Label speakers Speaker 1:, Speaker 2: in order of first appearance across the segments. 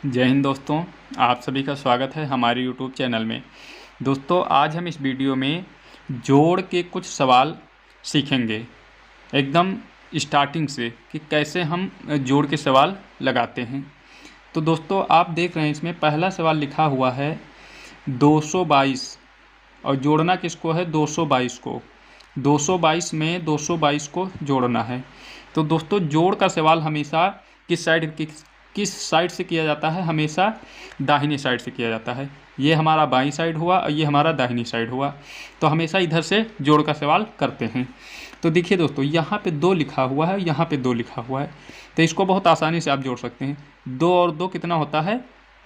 Speaker 1: जय हिंद दोस्तों, आप सभी का स्वागत है हमारे YouTube चैनल में। दोस्तों, आज हम इस वीडियो में जोड़ के कुछ सवाल सीखेंगे एकदम स्टार्टिंग से कि कैसे हम जोड़ के सवाल लगाते हैं। तो दोस्तों, आप देख रहे हैं इसमें पहला सवाल लिखा हुआ है 222 और जोड़ना किसको है 222 को। 222 में 222 को जोड़ना है। तो दोस्तों, जोड़ का सवाल हमेशा किस साइड से किया जाता है? हमेशा दाहिनी साइड से किया जाता है। ये हमारा बाईं साइड हुआ और ये हमारा दाहिनी साइड हुआ। तो हमेशा इधर से जोड़ का सवाल करते हैं। तो देखिए दोस्तों, यहाँ पे 2 लिखा हुआ है, यहाँ पे 2 लिखा हुआ है। तो इसको बहुत आसानी से आप जोड़ सकते हैं। 2 और 2 कितना होता है?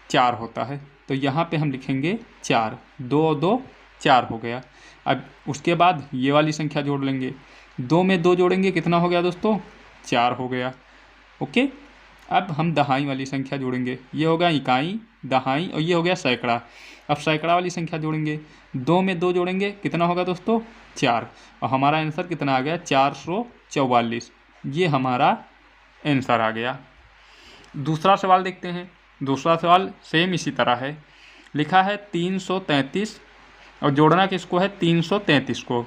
Speaker 1: 4 होता है। तो यहाँ पे हम लिखेंगे 4। 2 और 2 4 हो गया। अब उसके बाद ये वाली संख्या जोड़ लेंगे। 2 में 2 जोड़ेंगे, कितना हो गया दोस्तों? 4 हो गया। ओके। अब हम दहाई वाली संख्या जोड़ेंगे। ये हो गया इकाई, दहाई और ये हो गया सैकड़ा। अब सैकड़ा वाली संख्या जोड़ेंगे। 2 में 2 जोड़ेंगे, कितना होगा दोस्तों? 4। और हमारा आंसर कितना आ गया? 444। ये हमारा आंसर आ गया। दूसरा सवाल देखते हैं। दूसरा सवाल सेम इसी तरह है। लिखा है 333 और जोड़ना किसको है? 333 को।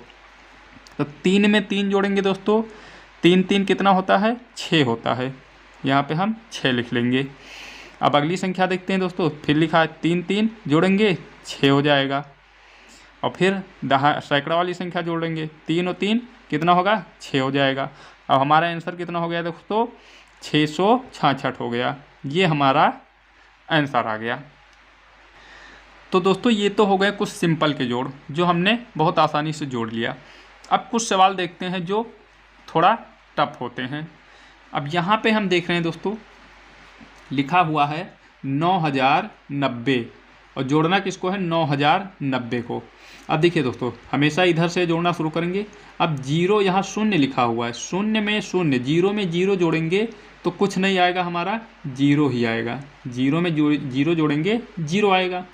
Speaker 1: तो 3 में 3 जोड़ेंगे दोस्तों। 3 3 कितना होता है? 6 होता है। यहाँ पे हम 6 लिख लेंगे। अब अगली संख्या देखते हैं दोस्तों। फिर लिखा है 3 3 जोड़ेंगे, 6 हो जाएगा। और फिर सैकड़ा वाली संख्या जोड़ेंगे। 3 और 3 कितना होगा? 6 हो जाएगा। अब हमारा आंसर कितना हो गया दोस्तों? 666 हो गया। ये हमारा आंसर आ गया। तो दोस्तों, ये तो हो गए कुछ सिंपल के जोड़ जो हमने बहुत आसानी से जोड़ लिया। अब कुछ सवाल देखते हैं जो थोड़ा टफ होते हैं। अब यहाँ पे हम देख रहे हैं दोस्तों, लिखा हुआ है 9090 और जोड़ना किसको है? 9090 को। अब देखिए दोस्तों, हमेशा इधर से जोड़ना शुरू करेंगे। अब 0 यहाँ शून्य लिखा हुआ है, शून्य में शून्य, 0 में 0 जोड़ेंगे तो कुछ नहीं आएगा, हमारा 0 ही आएगा। 0 में 0 जोड़ेंगे, 0 आएगा।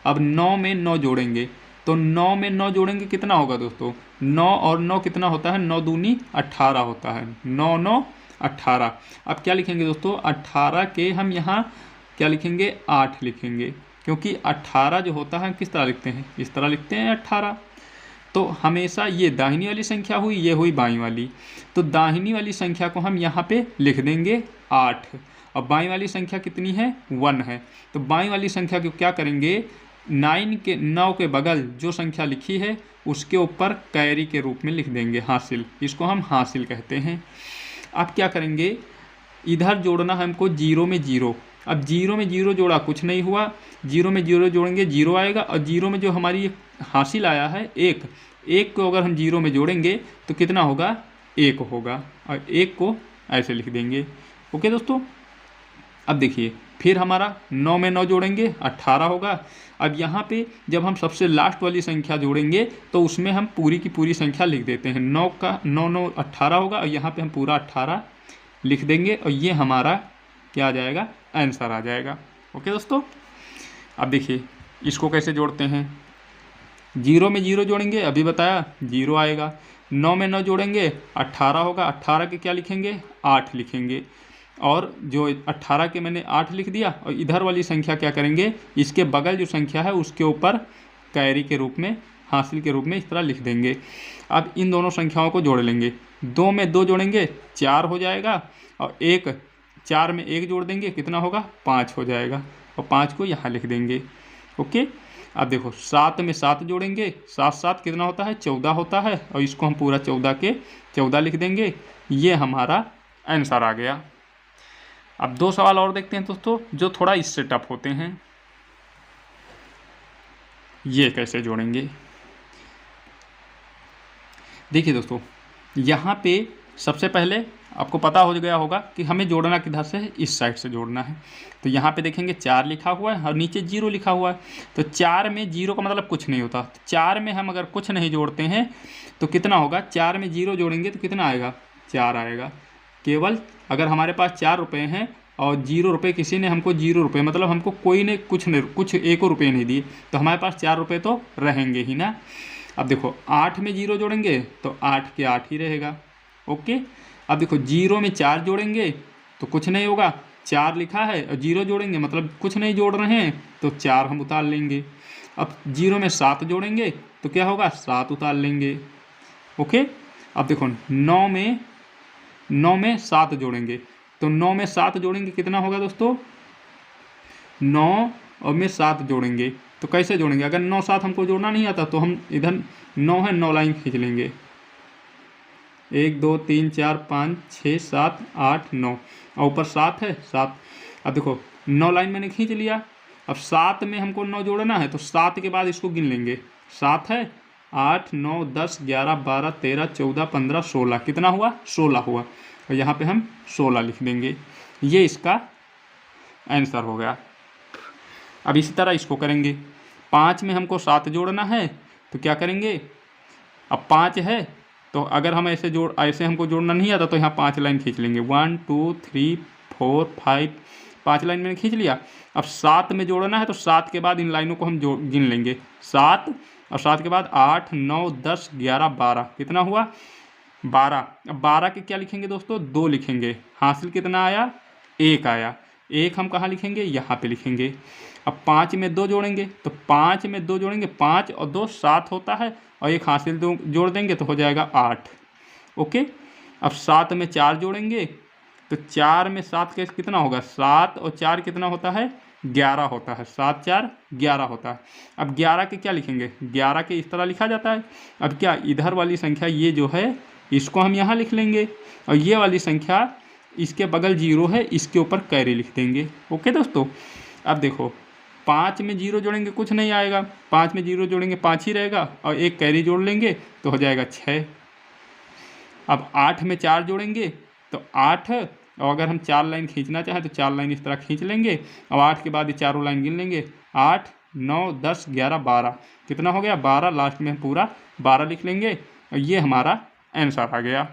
Speaker 1: अब 9 में 9 जोड़ेंगे तो 9 में 9 जोड़ेंगे, कितना होगा दोस्तों? 9 और 9 कितना होता है? 9 दूनी 18 होता है। 9 9 18। अब क्या लिखेंगे दोस्तों? 18 के हम यहाँ क्या लिखेंगे? 8 लिखेंगे, क्योंकि 18 जो होता है हम किस तरह लिखते हैं? इस तरह लिखते हैं 18। तो हमेशा ये दाहिनी वाली संख्या हुई, ये हुई बाईं वाली। तो दाहिनी वाली संख्या को हम यहाँ पे लिख देंगे 8 और बाईं वाली संख्या कितनी है? 1 है। तो बाईं वाली संख्या को क्या करेंगे? 9 के बगल जो संख्या लिखी है उसके ऊपर कैरी के रूप में लिख देंगे, हासिल। इसको हम हासिल कहते हैं। अब क्या करेंगे? इधर जोड़ना है हमको 0 में 0। अब 0 में 0 जोड़ा, कुछ नहीं हुआ। 0 में 0 जोड़ेंगे, 0 आएगा। और 0 में जो हमारी हासिल आया है 1 को अगर हम 0 में जोड़ेंगे तो कितना होगा? 1 होगा। और 1 को ऐसे लिख देंगे। ओके दोस्तों। अब देखिए, फिर हमारा 9 में 9 जोड़ेंगे, 18 होगा। अब यहाँ पे जब हम सबसे लास्ट वाली संख्या जोड़ेंगे तो उसमें हम पूरी की पूरी संख्या लिख देते हैं। 9 का 9 9 18 होगा और यहाँ पे हम पूरा 18 लिख देंगे और ये हमारा क्या आ जाएगा? आंसर आ जाएगा। ओके दोस्तों। अब देखिए इसको कैसे जोड़ते हैं। 0 में 0 जोड़ेंगे, अभी बताया 0 आएगा। 9 में 9 जोड़ेंगे, 18 होगा। 18 के क्या लिखेंगे? 8 लिखेंगे। और जो 18 के मैंने 8 लिख दिया और इधर वाली संख्या क्या करेंगे? इसके बगल जो संख्या है उसके ऊपर कैरी के रूप में, हासिल के रूप में इस तरह लिख देंगे। अब इन दोनों संख्याओं को जोड़ लेंगे। 2 में 2 जोड़ेंगे, 4 हो जाएगा। और 4 में 1 जोड़ देंगे, कितना होगा? 5 हो जाएगा। और 5 को यहाँ लिख देंगे। ओके। अब देखो 7 में 7 जोड़ेंगे, 7 7 कितना होता है? 14 होता है। और इसको हम पूरा 14 के 14 लिख देंगे। ये हमारा आंसर आ गया। अब 2 सवाल और देखते हैं दोस्तों जो थोड़ा इससे टफ होते हैं। ये कैसे जोड़ेंगे? देखिए दोस्तों, यहाँ पे सबसे पहले आपको पता हो गया होगा कि हमें जोड़ना किधर से है? इस साइड से जोड़ना है। तो यहाँ पे देखेंगे 4 लिखा हुआ है और नीचे 0 लिखा हुआ है। तो 4 में 0 का मतलब कुछ नहीं होता। 4 में हम अगर कुछ नहीं जोड़ते हैं तो कितना होगा? 4 में 0 जोड़ेंगे तो कितना आएगा? 4 आएगा। केवल अगर हमारे पास 4 रुपये हैं और 0 रुपये किसी ने हमको 0 रुपये, मतलब हमको कोई ने कुछ 1 रुपये नहीं दिए, तो हमारे पास 4 रुपये तो रहेंगे ही ना। अब देखो 8 में 0 जोड़ेंगे तो 8 के 8 ही रहेगा। ओके। अब देखो 0 में 4 जोड़ेंगे तो कुछ नहीं होगा, 4 लिखा है और 0 जोड़ेंगे, मतलब कुछ नहीं जोड़ रहे हैं तो 4 हम उतार लेंगे। अब 0 में 7 जोड़ेंगे तो क्या होगा, 7 उतार लेंगे। ओके, अब देखो 9 में 7 जोड़ेंगे, तो 9 में 7 जोड़ेंगे कितना होगा दोस्तों, 9 और में 7 जोड़ेंगे तो कैसे जोड़ेंगे, अगर 9 7 हमको जोड़ना नहीं आता तो हम इधर 9 है 9 लाइन खींच लेंगे, 1 2 3 4 5 6 7 8 9 और ऊपर 7 है 7। अब देखो 9 लाइन मैंने खींच लिया, अब 7 में हमको 9 जोड़ना है तो 7 के बाद इसको गिन लेंगे, 7 है 8 9 10 11 12 13 14 15 16, कितना हुआ, 16 हुआ, और यहाँ पे हम 16 लिख देंगे। ये इसका आंसर हो गया। अब इसी तरह इसको करेंगे, 5 में हमको 7 जोड़ना है तो क्या करेंगे, अब 5 है तो अगर हम ऐसे हमको जोड़ना नहीं आता तो यहाँ 5 लाइन खींच लेंगे, 1 2 3 4 5, 5 लाइन मैंने खींच लिया। अब 7 में जोड़ना है तो 7 के बाद इन लाइनों को हम गिन लेंगे, 7 और 7 के बाद 8 9 10 11 12, कितना हुआ, 12। अब 12 के क्या लिखेंगे दोस्तों, 2 लिखेंगे, हासिल कितना आया, 1 आया, 1 हम कहाँ लिखेंगे, यहाँ पे लिखेंगे। अब 5 में 2 जोड़ेंगे तो 5 में 2 जोड़ेंगे, 5 और 2 7 होता है, और एक हासिल 2 जोड़ देंगे तो हो जाएगा 8। ओके, अब 7 में 4 जोड़ेंगे तो 4 में 7 के कितना होगा, 7 और 4 कितना होता है, 11 होता है, 7 4 11 होता है। अब 11 के क्या लिखेंगे, 11 के इस तरह लिखा जाता है। अब क्या, इधर वाली संख्या ये जो है इसको हम यहाँ लिख लेंगे, और ये वाली संख्या इसके बगल 0 है, इसके ऊपर कैरी लिख देंगे। ओके दोस्तों, अब देखो 5 में 0 जोड़ेंगे कुछ नहीं आएगा, 5 में 0 जोड़ेंगे 5 ही रहेगा, और एक कैरी जोड़ लेंगे तो हो जाएगा 6। अब 8 में 4 जोड़ेंगे तो 8, और अगर हम 4 लाइन खींचना चाहें तो 4 लाइन इस तरह खींच लेंगे, और 8 के बाद ये चारों लाइन गिन लेंगे, 8 9 10 11 12, कितना हो गया, 12, लास्ट में हम पूरा 12 लिख लेंगे, और ये हमारा आंसर आ गया।